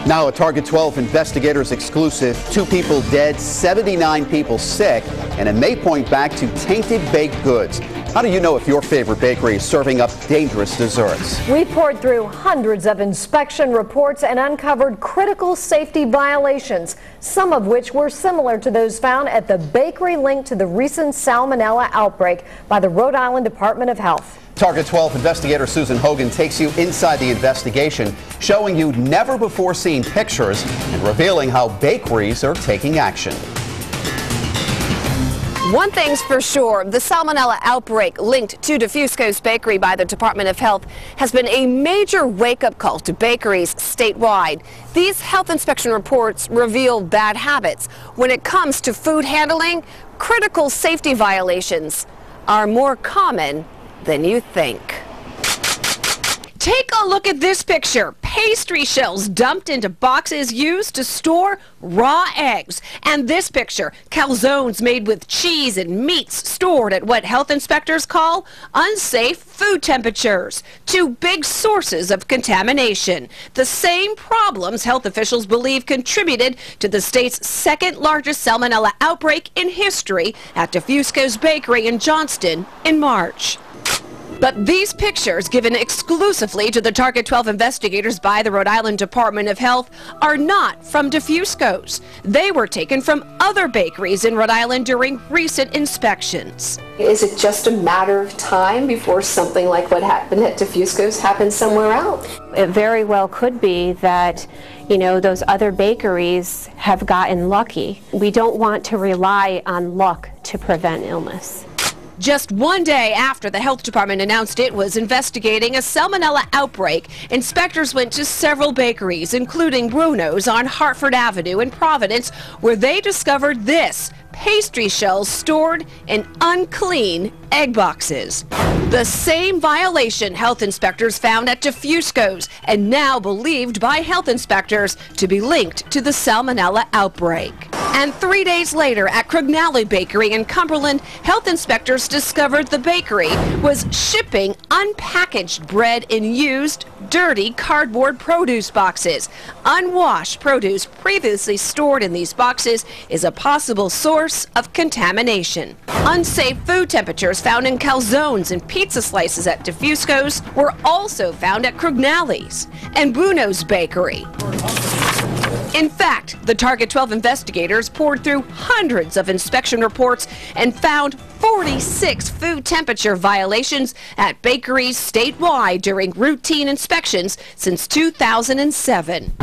Now, a Target 12 investigators exclusive. 2 people dead, 79 people sick, and it may point back to tainted baked goods. How do you know if your favorite bakery is serving up dangerous desserts? We poured through hundreds of inspection reports and uncovered critical safety violations, some of which were similar to those found at the bakery linked to the recent salmonella outbreak by the Rhode Island Department of Health. Target 12 investigator Susan Hogan takes you inside the investigation, showing you never before seen pictures and revealing how bakeries are taking action. One thing's for sure, the salmonella outbreak linked to Defusco's bakery by the Department of Health has been a major wake-up call to bakeries statewide. These health inspection reports reveal bad habits. When it comes to food handling, critical safety violations are more common than you think. Take a look at this picture. Pastry shells dumped into boxes used to store raw eggs. And this picture, calzones made with cheese and meats stored at what health inspectors call unsafe food temperatures. 2 big sources of contamination. The same problems health officials believe contributed to the state's second largest salmonella outbreak in history at Defusco's bakery in Johnston in March. But these pictures, given exclusively to the Target 12 investigators by the Rhode Island Department of Health, are not from Defusco's. They were taken from other bakeries in Rhode Island during recent inspections. Is it just a matter of time before something like what happened at Defusco's happens somewhere else? It very well could be that, those other bakeries have gotten lucky. We don't want to rely on luck to prevent illness. Just one day after the health department announced it was investigating a salmonella outbreak, inspectors went to several bakeries, including Bruno's on Hartford Avenue in Providence, where they discovered this: pastry shells stored in unclean egg boxes. The same violation health inspectors found at Defusco's, and now believed by health inspectors to be linked to the salmonella outbreak. And 3 days later at Crognale Bakery in Cumberland, health inspectors discovered the bakery was shipping unpackaged bread in used, dirty cardboard produce boxes. Unwashed produce previously stored in these boxes is a possible source of contamination. Unsafe food temperatures found in calzones and pizza slices at Defusco's were also found at Crognale's and Bruno's Bakery. In fact, the Target 12 investigators poured through hundreds of inspection reports and found 46 food temperature violations at bakeries statewide during routine inspections since 2007.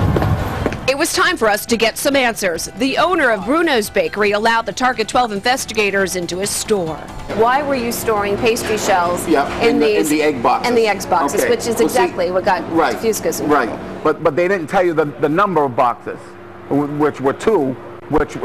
It was time for us to get some answers. The owner of Bruno's Bakery allowed the Target 12 investigators into his store. Why were you storing pastry shells in the egg boxes? In the egg boxes, okay. Which is exactly what got Defusco's in trouble. Right, but they didn't tell you the number of boxes, which were 2.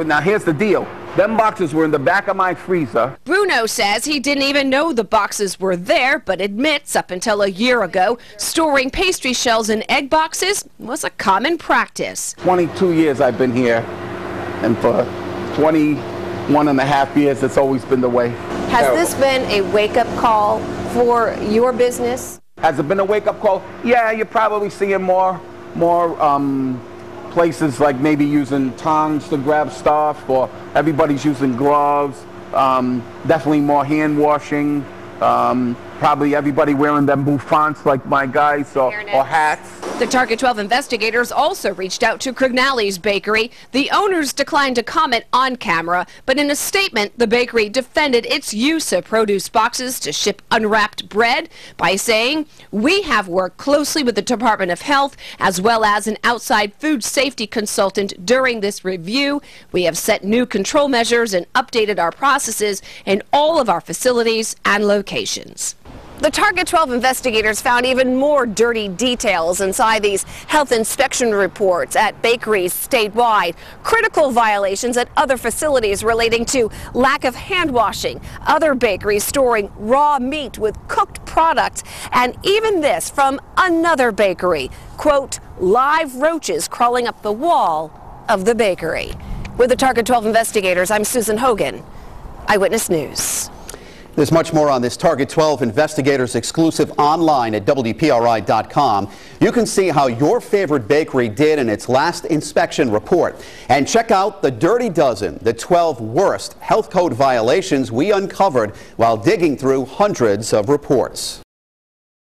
Now here's the deal. Them boxes were in the back of my freezer. Bruno says he didn't even know the boxes were there, but admits up until a year ago, storing pastry shells in egg boxes was a common practice. 22 years I've been here, and for 21 and a half years, it's always been the way. Has this been a wake-up call for your business? Has it been a wake-up call? Yeah, you're probably seeing more places like maybe using tongs to grab stuff, or everybody's using gloves. Definitely more hand washing. Probably everybody wearing them bouffants like my guys, or hats. The Target 12 investigators also reached out to Crognale's Bakery. The owners declined to comment on camera, but in a statement, the bakery defended its use of produce boxes to ship unwrapped bread by saying, "We have worked closely with the Department of Health as well as an outside food safety consultant during this review. We have set new control measures and updated our processes in all of our facilities and locations." The Target 12 investigators found even more dirty details inside these health inspection reports at bakeries statewide, critical violations at other facilities relating to lack of hand washing, other bakeries storing raw meat with cooked products, and even this from another bakery, quote, live roaches crawling up the wall of the bakery. With the Target 12 investigators, I'm Susan Hogan, Eyewitness News. There's much more on this Target 12 Investigators exclusive online at WPRI.com. You can see how your favorite bakery did in its last inspection report. And check out the Dirty Dozen, the 12 worst health code violations we uncovered while digging through hundreds of reports.